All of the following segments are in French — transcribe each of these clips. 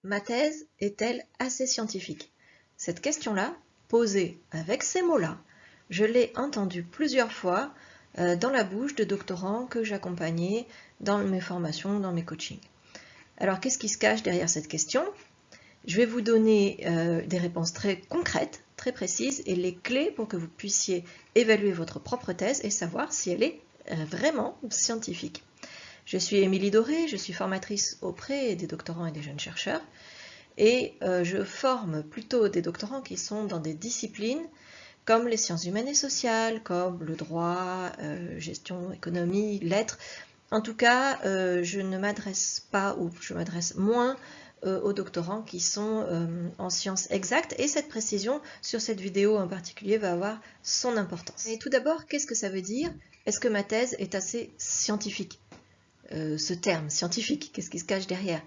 Ma thèse est-elle assez scientifique? Cette question-là, posée avec ces mots-là, je l'ai entendue plusieurs fois dans la bouche de doctorants que j'accompagnais dans mes formations, dans mes coachings. Alors, qu'est-ce qui se cache derrière cette question? Je vais vous donner des réponses très concrètes, très précises, et les clés pour que vous puissiez évaluer votre propre thèse et savoir si elle est vraiment scientifique. Je suis Émilie Doré, je suis formatrice auprès des doctorants et des jeunes chercheurs, et je forme plutôt des doctorants qui sont dans des disciplines comme les sciences humaines et sociales, comme le droit, gestion, économie, lettres. En tout cas, je ne m'adresse pas, ou je m'adresse moins aux doctorants qui sont en sciences exactes, et cette précision sur cette vidéo en particulier va avoir son importance. Et tout d'abord, qu'est-ce que ça veut dire? Est-ce que ma thèse est assez scientifique? Ce terme scientifique, qu'est-ce qui se cache derrière?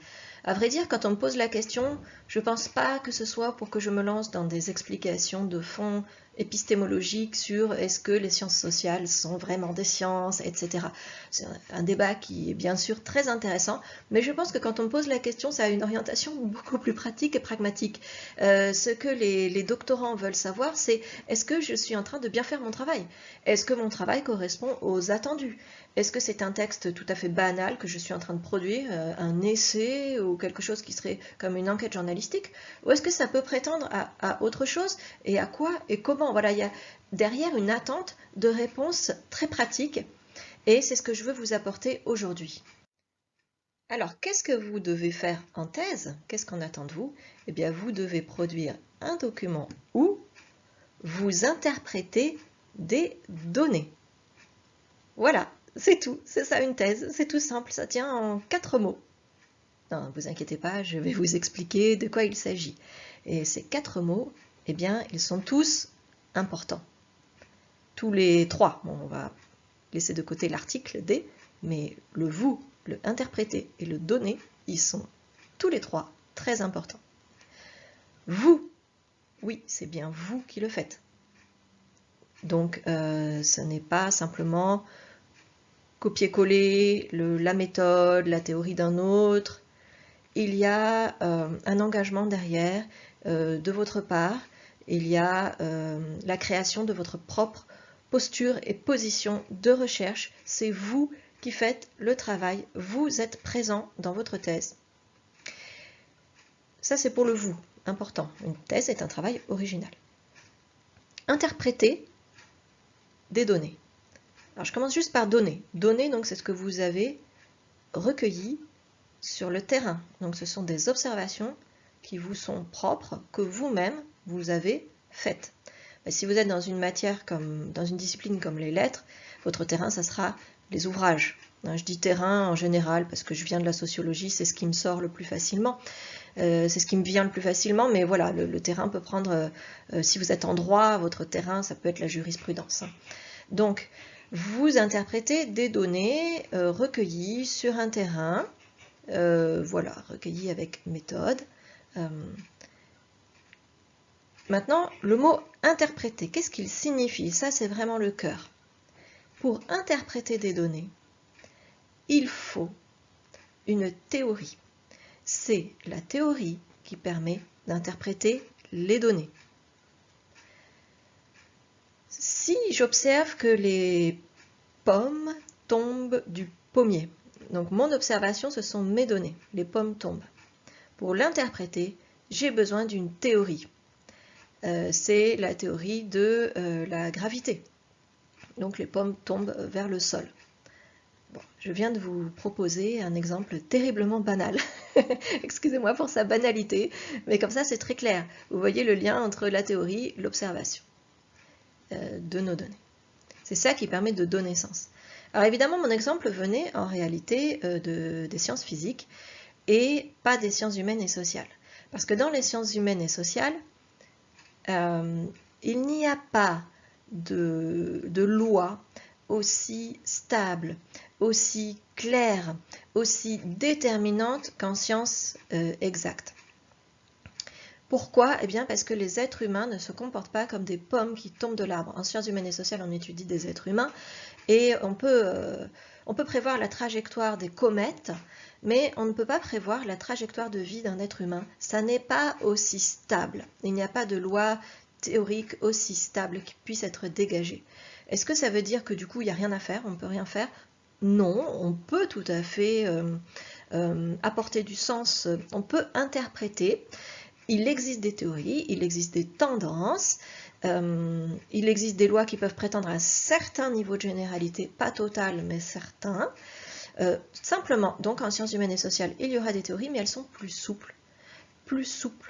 À vrai dire, quand on me pose la question, je ne pense pas que ce soit pour que je me lance dans des explications de fond épistémologiques sur est-ce que les sciences sociales sont vraiment des sciences, etc. C'est un débat qui est bien sûr très intéressant, mais je pense que quand on me pose la question, ça a une orientation beaucoup plus pratique et pragmatique. Ce que les doctorants veulent savoir, c'est est-ce que je suis en train de bien faire mon travail? Est-ce que mon travail correspond aux attendus? Est-ce que c'est un texte tout à fait banal que je suis en train de produire, un essai ou quelque chose qui serait comme une enquête journalistique? Ou est-ce que ça peut prétendre à autre chose? Et à quoi et comment? Voilà, il y a derrière une attente de réponses très pratiques et c'est ce que je veux vous apporter aujourd'hui. Alors, qu'est-ce que vous devez faire en thèse? Qu'est-ce qu'on attend de vous? Eh bien, vous devez produire un document où vous interprétez des données. Voilà, c'est tout, c'est ça une thèse, c'est tout simple, ça tient en 4 mots. Non, ne vous inquiétez pas, je vais vous expliquer de quoi il s'agit. Et ces 4 mots, eh bien, ils sont tous importants. Tous les 3, bon, on va laisser de côté l'article D, mais le vous, le interpréter et le donner, ils sont tous les 3 très importants. Vous, oui, c'est bien vous qui le faites. Donc, ce n'est pas simplement copier-coller la méthode, la théorie d'un autre. Il y a un engagement derrière de votre part. Il y a la création de votre propre posture et position de recherche. C'est vous qui faites le travail. Vous êtes présent dans votre thèse. Ça, c'est pour le vous, important. Une thèse est un travail original. Interpréter des données. Alors, je commence juste par données. Données, donc, c'est ce que vous avez recueilli sur le terrain. Donc, ce sont des observations qui vous sont propres, que vous-même, vous avez faites. Si vous êtes dans une matière comme dans une discipline comme les lettres, votre terrain, ça sera les ouvrages. Je dis terrain en général parce que je viens de la sociologie, c'est ce qui me sort le plus facilement. C'est ce qui me vient le plus facilement, mais voilà, le terrain peut prendre, si vous êtes en droit, votre terrain, ça peut être la jurisprudence. Donc, vous interprétez des données recueillies sur un terrain, voilà, recueillies avec méthode. Maintenant, le mot interpréter, qu'est-ce qu'il signifie? Ça, c'est vraiment le cœur. Pour interpréter des données, il faut une théorie. C'est la théorie qui permet d'interpréter les données. Si j'observe que les pommes tombent du pommier, donc mon observation, ce sont mes données, les pommes tombent. Pour l'interpréter, j'ai besoin d'une théorie. C'est la théorie de la gravité. Donc les pommes tombent vers le sol. Bon, je viens de vous proposer un exemple terriblement banal. Excusez-moi pour sa banalité, mais comme ça c'est très clair. Vous voyez le lien entre la théorie et l'observation de nos données. C'est ça qui permet de donner sens. Alors évidemment, mon exemple venait en réalité des sciences physiques et pas des sciences humaines et sociales. Parce que dans les sciences humaines et sociales, il n'y a pas de loi aussi stable, aussi claire, aussi déterminante qu'en sciences exactes. Pourquoi? Eh bien parce que les êtres humains ne se comportent pas comme des pommes qui tombent de l'arbre. En sciences humaines et sociales, on étudie des êtres humains et on peut On peut prévoir la trajectoire des comètes, mais on ne peut pas prévoir la trajectoire de vie d'un être humain. Ça n'est pas aussi stable. Il n'y a pas de loi théorique aussi stable qui puisse être dégagée. Est-ce que ça veut dire que du coup il n'y a rien à faire, on ne peut rien faire? Non, on peut tout à fait apporter du sens, on peut interpréter. Il existe des théories, il existe des tendances, il existe des lois qui peuvent prétendre à un certain niveau de généralité, pas total, mais certain. Simplement, donc en sciences humaines et sociales, il y aura des théories, mais elles sont plus souples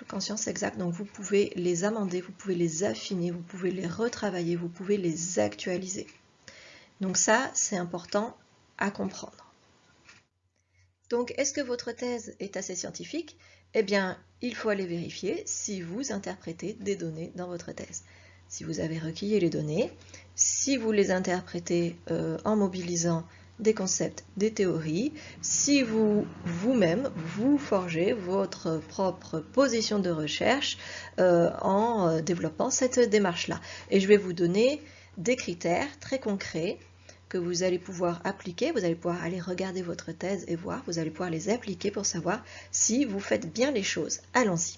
qu'en sciences exactes. Donc vous pouvez les amender, vous pouvez les affiner, vous pouvez les retravailler, vous pouvez les actualiser. Donc ça, c'est important à comprendre. Donc, est-ce que votre thèse est assez scientifique? Eh bien, il faut aller vérifier si vous interprétez des données dans votre thèse. Si vous avez recueilli les données, si vous les interprétez en mobilisant des concepts, des théories, si vous-même, vous forgez votre propre position de recherche en développant cette démarche-là. Et je vais vous donner des critères très concrets que vous allez pouvoir appliquer, vous allez pouvoir aller regarder votre thèse et voir, vous allez pouvoir les appliquer pour savoir si vous faites bien les choses. Allons-y.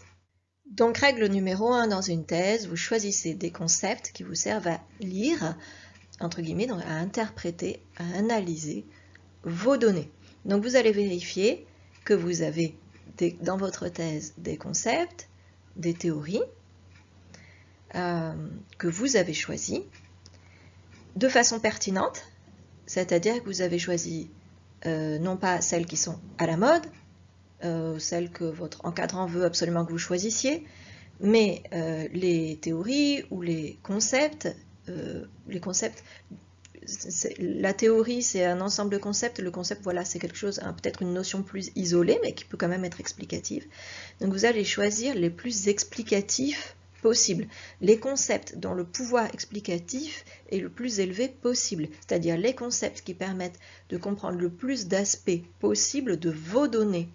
Donc règle numéro 1 dans une thèse, vous choisissez des concepts qui vous servent à lire, entre guillemets, donc à interpréter, à analyser vos données. Donc vous allez vérifier que vous avez dans votre thèse des concepts, des théories que vous avez choisis de façon pertinente. C'est-à-dire que vous avez choisi non pas celles qui sont à la mode, celles que votre encadrant veut absolument que vous choisissiez, mais les théories ou les concepts, la théorie c'est un ensemble de concepts, le concept voilà c'est quelque chose, peut-être une notion plus isolée mais qui peut quand même être explicative. Donc vous allez choisir les plus explicatifs possible, les concepts dont le pouvoir explicatif est le plus élevé possible, c'est-à-dire les concepts qui permettent de comprendre le plus d'aspects possibles de vos données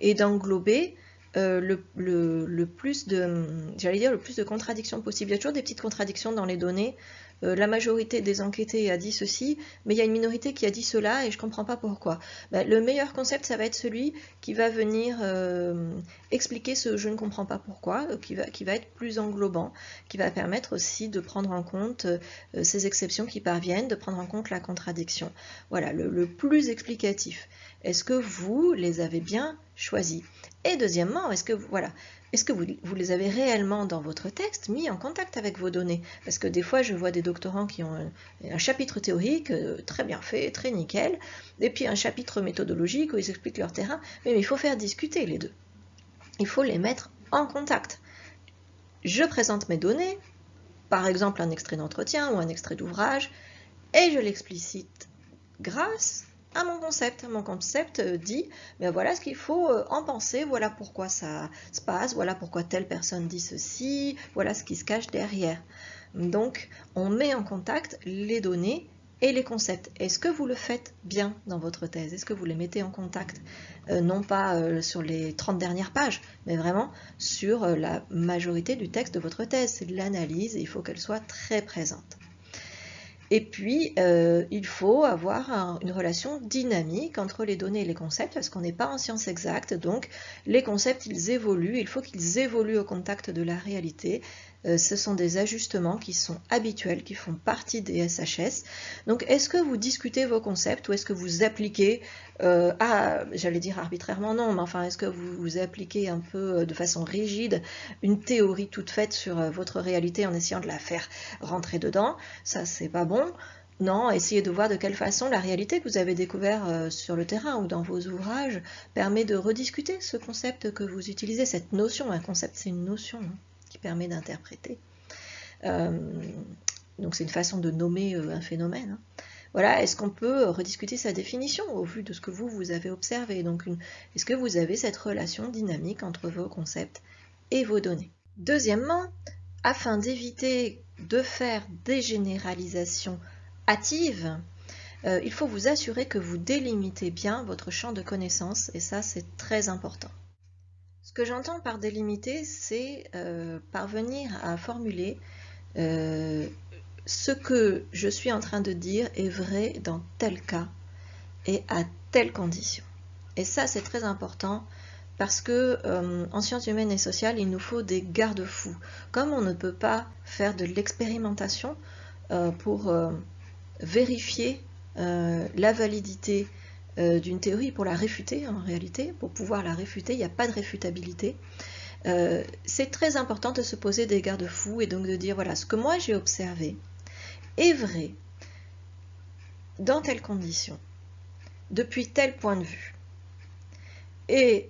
et d'englober le plus de contradictions possibles. Il y a toujours des petites contradictions dans les données. La majorité des enquêtés a dit ceci, mais il y a une minorité qui a dit cela et je ne comprends pas pourquoi. Le meilleur concept, ça va être celui qui va venir expliquer ce je ne comprends pas pourquoi, qui va être plus englobant, qui va permettre aussi de prendre en compte ces exceptions qui parviennent, de prendre en compte la contradiction. Voilà, le plus explicatif. Est-ce que vous les avez bien choisis? Et deuxièmement, est-ce que vous les avez réellement dans votre texte mis en contact avec vos données? Parce que des fois, je vois des doctorants qui ont un chapitre théorique très bien fait, très nickel, et puis un chapitre méthodologique où ils expliquent leur terrain, mais il faut faire discuter les deux. Il faut les mettre en contact. Je présente mes données, par exemple un extrait d'entretien ou un extrait d'ouvrage, et je l'explicite grâce à mon concept. Mon concept dit, ben voilà ce qu'il faut en penser, voilà pourquoi ça se passe, voilà pourquoi telle personne dit ceci, voilà ce qui se cache derrière. Donc, on met en contact les données et les concepts. Est-ce que vous le faites bien dans votre thèse? Est-ce que vous les mettez en contact? Non pas sur les 30 dernières pages, mais vraiment sur la majorité du texte de votre thèse. C'est de l'analyse et il faut qu'elle soit très présente. Et puis, il faut avoir une relation dynamique entre les données et les concepts, parce qu'on n'est pas en sciences exactes, donc les concepts, ils évoluent, il faut qu'ils évoluent au contact de la réalité. Ce sont des ajustements qui sont habituels, qui font partie des SHS. Donc, est-ce que vous discutez vos concepts ou est-ce que vous appliquez, j'allais dire arbitrairement non, mais enfin, est-ce que vous appliquez un peu de façon rigide une théorie toute faite sur votre réalité en essayant de la faire rentrer dedans? Ça, c'est pas bon. Non, essayez de voir de quelle façon la réalité que vous avez découvert sur le terrain ou dans vos ouvrages permet de rediscuter ce concept que vous utilisez, cette notion. Un concept, c'est une notion qui permet d'interpréter. Donc c'est une façon de nommer un phénomène. Voilà, est-ce qu'on peut rediscuter sa définition au vu de ce que vous avez observé? Donc, est-ce que vous avez cette relation dynamique entre vos concepts et vos données? Deuxièmement, afin d'éviter de faire des généralisations hâtives, il faut vous assurer que vous délimitez bien votre champ de connaissances, et ça c'est très important. Ce que j'entends par délimiter, c'est parvenir à formuler ce que je suis en train de dire est vrai dans tel cas, et à telle condition. Et ça, c'est très important parce que en sciences humaines et sociales, il nous faut des garde-fous. Comme on ne peut pas faire de l'expérimentation pour vérifier la validité d'une théorie, pour la réfuter en réalité, pour pouvoir la réfuter, il n'y a pas de réfutabilité. C'est très important de se poser des garde-fous et donc de dire voilà, ce que moi j'ai observé est vrai dans telles conditions, depuis tel point de vue. Et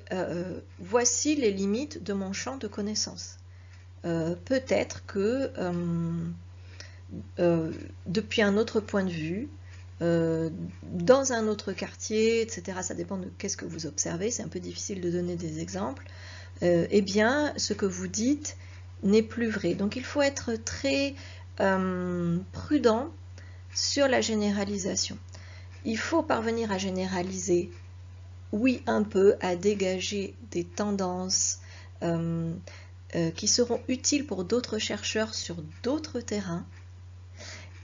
voici les limites de mon champ de connaissances. Peut-être que depuis un autre point de vue, dans un autre quartier, etc., ça dépend de qu'est-ce que vous observez, c'est un peu difficile de donner des exemples, eh bien, ce que vous dites n'est plus vrai. Donc il faut être très prudent sur la généralisation. Il faut parvenir à généraliser, oui, un peu, à dégager des tendances qui seront utiles pour d'autres chercheurs sur d'autres terrains.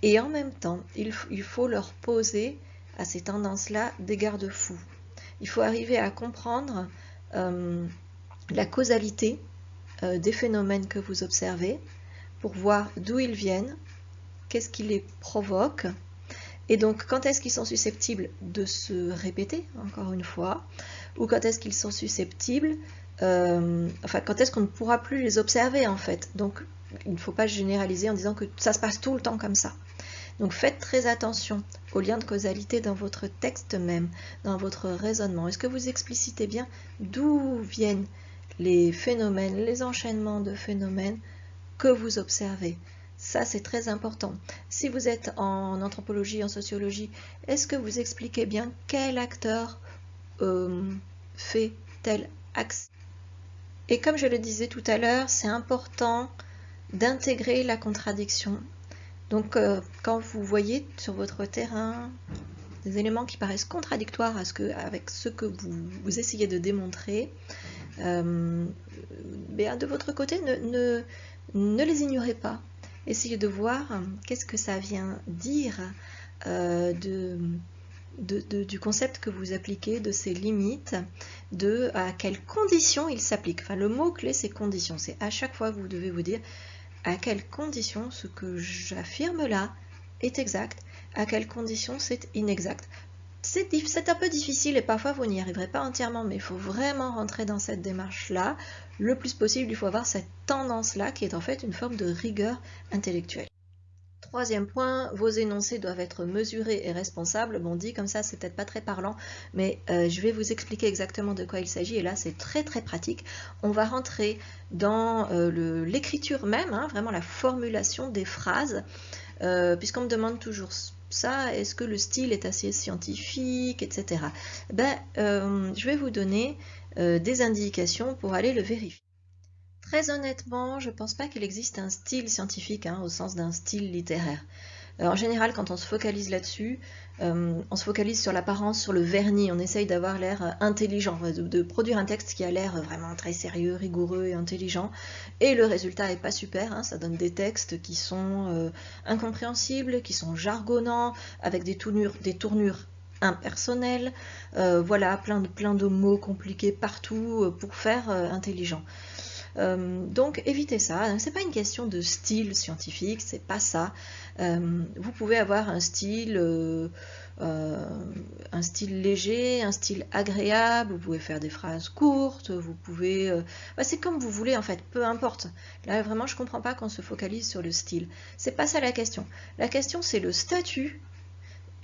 Et en même temps, il faut leur poser à ces tendances-là des garde-fous. Il faut arriver à comprendre la causalité des phénomènes que vous observez pour voir d'où ils viennent, qu'est-ce qui les provoque, et donc quand est-ce qu'ils sont susceptibles de se répéter, encore une fois, ou quand est-ce qu'ils sont susceptibles, enfin quand est-ce qu'on ne pourra plus les observer en fait. Donc il ne faut pas généraliser en disant que ça se passe tout le temps comme ça. Donc faites très attention aux liens de causalité dans votre texte même, dans votre raisonnement. Est-ce que vous explicitez bien d'où viennent les phénomènes, les enchaînements de phénomènes que vous observez? Ça, c'est très important. Si vous êtes en anthropologie, en sociologie, est-ce que vous expliquez bien quel acteur fait tel axe? Et comme je le disais tout à l'heure, c'est important d'intégrer la contradiction. Donc, quand vous voyez sur votre terrain des éléments qui paraissent contradictoires avec ce que vous essayez de démontrer, de votre côté, ne les ignorez pas. Essayez de voir qu'est-ce que ça vient dire du concept que vous appliquez, de ses limites, de à quelles conditions il s'applique. Enfin, le mot-clé, c'est conditions. C'est à chaque fois que vous devez vous dire à quelles conditions ce que j'affirme là est exact, à quelles conditions c'est inexact. C'est un peu difficile et parfois vous n'y arriverez pas entièrement, mais il faut vraiment rentrer dans cette démarche-là. Le plus possible, il faut avoir cette tendance-là qui est en fait une forme de rigueur intellectuelle. Troisième point, vos énoncés doivent être mesurés et responsables. Bon, dit comme ça, c'est peut-être pas très parlant, mais je vais vous expliquer exactement de quoi il s'agit. Et là, c'est très très pratique. On va rentrer dans l'écriture même, hein, vraiment la formulation des phrases, puisqu'on me demande toujours ça, est-ce que le style est assez scientifique, etc. Je vais vous donner des indications pour aller le vérifier. Très honnêtement, je ne pense pas qu'il existe un style scientifique, hein, au sens d'un style littéraire. En général, quand on se focalise là-dessus, on se focalise sur l'apparence, sur le vernis, on essaye d'avoir l'air intelligent, de produire un texte qui a l'air vraiment très sérieux, rigoureux et intelligent, et le résultat n'est pas super, hein, ça donne des textes qui sont incompréhensibles, qui sont jargonnants, avec des tournures impersonnelles, voilà, plein de mots compliqués partout pour faire intelligent. Donc évitez ça, c'est pas une question de style scientifique, c'est pas ça. Vous pouvez avoir un style léger, un style agréable, vous pouvez faire des phrases courtes, vous pouvez... c'est comme vous voulez en fait, peu importe. Là vraiment je comprends pas qu'on se focalise sur le style. C'est pas ça la question. La question c'est le statut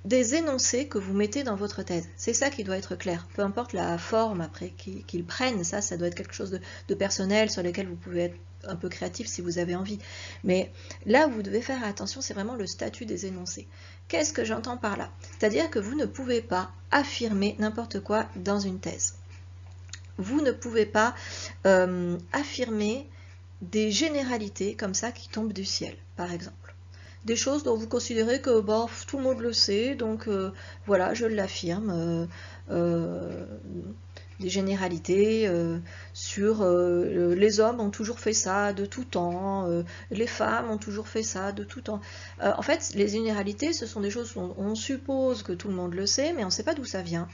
des énoncés que vous mettez dans votre thèse. C'est ça qui doit être clair. Peu importe la forme après qu'ils prennent, ça doit être quelque chose de personnel sur lequel vous pouvez être un peu créatif si vous avez envie. Mais là où vous devez faire attention, c'est vraiment le statut des énoncés. Qu'est-ce que j'entends par là? C'est-à-dire que vous ne pouvez pas affirmer n'importe quoi dans une thèse. Vous ne pouvez pas affirmer des généralités comme ça qui tombent du ciel, par exemple. Des choses dont vous considérez que tout le monde le sait, donc voilà, je l'affirme. des généralités sur les hommes ont toujours fait ça de tout temps, les femmes ont toujours fait ça de tout temps. En fait, les généralités, ce sont des choses où on suppose que tout le monde le sait, mais on ne sait pas d'où ça vient.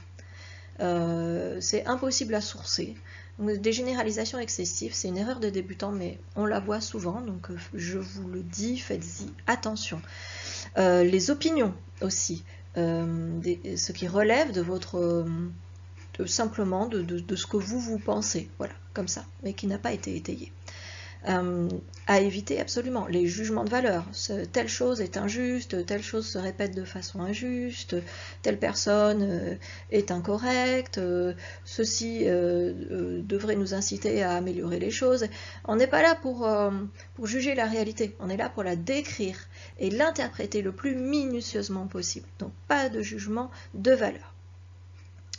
C'est impossible à sourcer. Donc, des généralisations excessives, c'est une erreur de débutant, mais on la voit souvent, donc je vous le dis, faites-y attention. Les opinions aussi, ce qui relève de votre... simplement de ce que vous pensez, voilà, comme ça, mais qui n'a pas été étayé. À éviter absolument les jugements de valeur. Telle chose est injuste, telle chose se répète de façon injuste, telle personne est incorrecte, ceci devrait nous inciter à améliorer les choses. On n'est pas là pour juger la réalité, on est là pour la décrire et l'interpréter le plus minutieusement possible. Donc pas de jugement de valeur.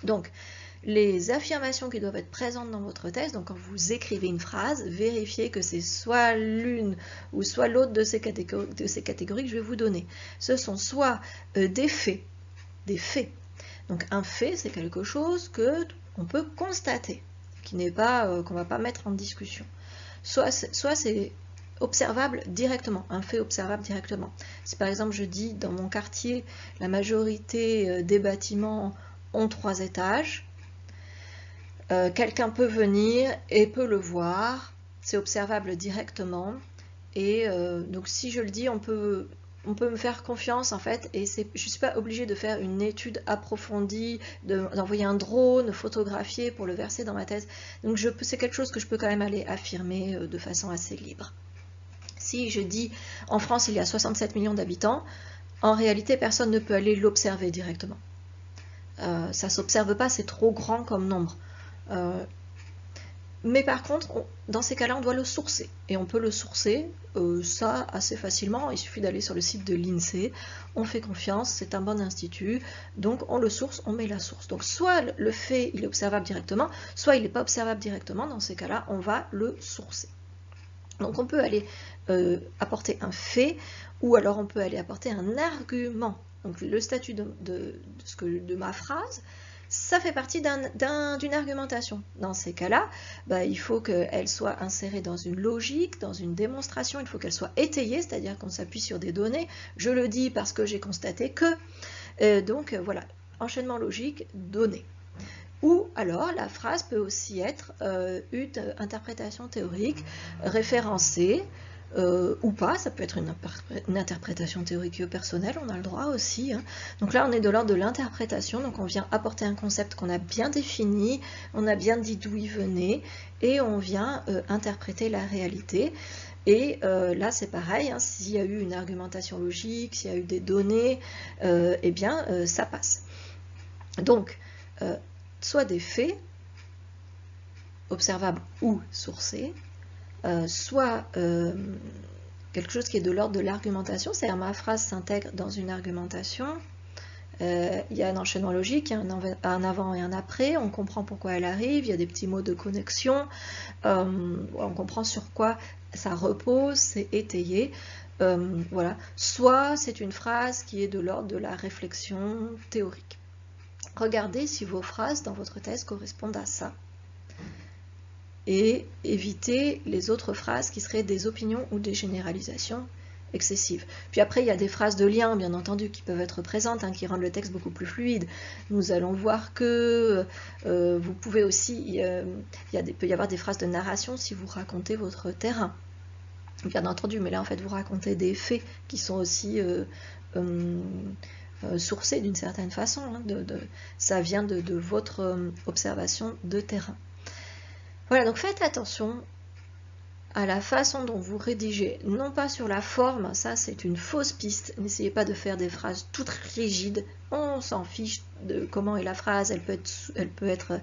Donc, les affirmations qui doivent être présentes dans votre texte, donc quand vous écrivez une phrase, vérifiez que c'est soit l'une ou soit l'autre de ces catégories que je vais vous donner. Ce sont soit des faits. Donc un fait, c'est quelque chose qu'on peut constater, qui n'est pas, qu'on ne va pas mettre en discussion. Soit c'est observable directement, un fait observable directement. Si par exemple je dis, dans mon quartier, la majorité des bâtiments ont 3 étages, quelqu'un peut venir et peut le voir, c'est observable directement, et donc si je le dis, on peut me faire confiance en fait, et je ne suis pas obligée de faire une étude approfondie, d'envoyer un drone, photographier pour le verser dans ma thèse, donc c'est quelque chose que je peux quand même aller affirmer de façon assez libre. Si je dis, en France il y a 67 millions d'habitants, en réalité personne ne peut aller l'observer directement. Ça ne s'observe pas, c'est trop grand comme nombre. Mais par contre, dans ces cas-là, on doit le sourcer. Et on peut le sourcer, ça, assez facilement. Il suffit d'aller sur le site de l'INSEE. On fait confiance, c'est un bon institut. Donc, on le source, on met la source. Donc, soit le fait, il est observable directement, soit il n'est pas observable directement. Dans ces cas-là, on va le sourcer. Donc, on peut aller apporter un fait, ou alors on peut aller apporter un argument. Donc, le statut de ma phrase, ça fait partie d'une argumentation. Dans ces cas-là, il faut qu'elle soit insérée dans une logique, dans une démonstration, il faut qu'elle soit étayée, c'est-à-dire qu'on s'appuie sur des données. Je le dis parce que j'ai constaté que. Donc voilà, enchaînement logique, données. Ou alors, la phrase peut aussi être une interprétation théorique référencée, ou pas, ça peut être une interprétation théorique personnelle, on a le droit aussi. Hein. Donc là, on est de l'ordre de l'interprétation, donc on vient apporter un concept qu'on a bien défini, on a bien dit d'où il venait, et on vient interpréter la réalité. Et là, c'est pareil, hein, s'il y a eu une argumentation logique, s'il y a eu des données, eh bien, ça passe. Donc, soit des faits, observables ou sourcés, soit quelque chose qui est de l'ordre de l'argumentation, c'est-à-dire ma phrase s'intègre dans une argumentation, il y a un enchaînement logique, il y a un avant et un après, on comprend pourquoi elle arrive, il y a des petits mots de connexion, on comprend sur quoi ça repose, c'est étayé, voilà. Soit c'est une phrase qui est de l'ordre de la réflexion théorique. Regardez si vos phrases dans votre thèse correspondent à ça. Et éviter les autres phrases qui seraient des opinions ou des généralisations excessives. Puis après, il y a des phrases de lien, bien entendu, qui peuvent être présentes, hein, qui rendent le texte beaucoup plus fluide. Nous allons voir que vous pouvez aussi, peut y avoir des phrases de narration si vous racontez votre terrain. Bien entendu, mais là, en fait, vous racontez des faits qui sont aussi sourcés d'une certaine façon. Hein, ça vient de votre observation de terrain. Voilà, donc faites attention à la façon dont vous rédigez, non pas sur la forme, ça c'est une fausse piste, n'essayez pas de faire des phrases toutes rigides, on s'en fiche de comment est la phrase, elle peut être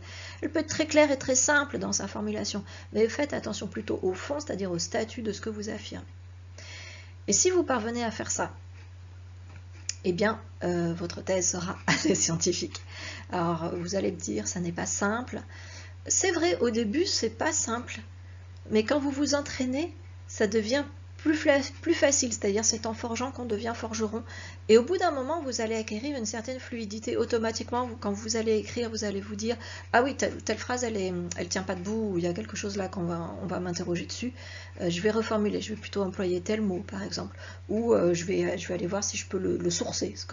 très claire et très simple dans sa formulation, mais faites attention plutôt au fond, c'est-à-dire au statut de ce que vous affirmez. Et si vous parvenez à faire ça, eh bien, votre thèse sera assez scientifique. Alors, vous allez me dire, ça n'est pas simple. C'est vrai, au début, c'est pas simple, mais quand vous vous entraînez, ça devient plus facile, c'est-à-dire c'est en forgeant qu'on devient forgeron. Et au bout d'un moment, vous allez acquérir une certaine fluidité. Automatiquement, quand vous allez écrire, vous allez vous dire « Ah oui, telle phrase, elle tient pas debout, ou il y a quelque chose là on va m'interroger dessus. Je vais reformuler, je vais plutôt employer tel mot, par exemple. Ou je vais aller voir si je peux le sourcer, ce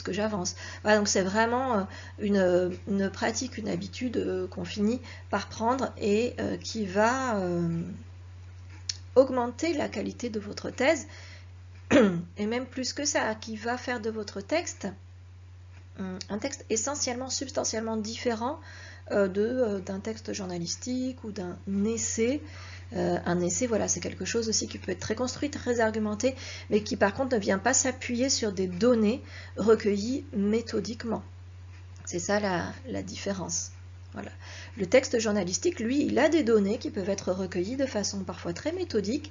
que j'avance. » Voilà, donc c'est vraiment une pratique, une habitude qu'on finit par prendre et qui va augmenter la qualité de votre thèse, et même plus que ça, qui va faire de votre texte un texte essentiellement, substantiellement différent d'un texte journalistique ou d'un essai. Un essai, voilà, c'est quelque chose aussi qui peut être très construit, très argumenté, mais qui par contre ne vient pas s'appuyer sur des données recueillies méthodiquement. C'est ça la différence. Voilà. Le texte journalistique, lui, il a des données qui peuvent être recueillies de façon parfois très méthodique,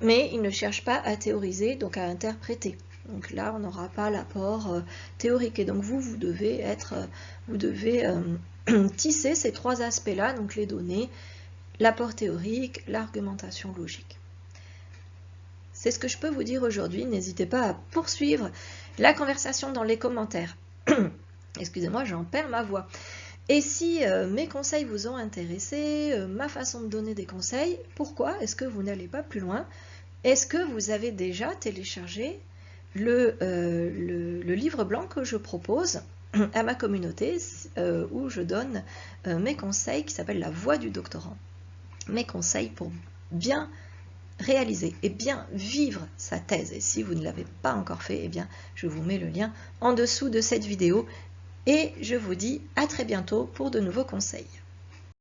mais il ne cherche pas à théoriser, donc à interpréter. Donc là, on n'aura pas l'apport théorique. Et donc vous devez tisser ces trois aspects-là, donc les données, l'apport théorique, l'argumentation logique. C'est ce que je peux vous dire aujourd'hui. N'hésitez pas à poursuivre la conversation dans les commentaires. Excusez-moi, j'en perds ma voix. Et si mes conseils vous ont intéressé, ma façon de donner des conseils, pourquoi est-ce que vous n'allez pas plus loin? Est-ce que vous avez déjà téléchargé le livre blanc que je propose à ma communauté, où je donne mes conseils, qui s'appelle La Voix du doctorant. Mes conseils pour bien réaliser et bien vivre sa thèse. Et si vous ne l'avez pas encore fait, eh bien, je vous mets le lien en dessous de cette vidéo. Et je vous dis à très bientôt pour de nouveaux conseils.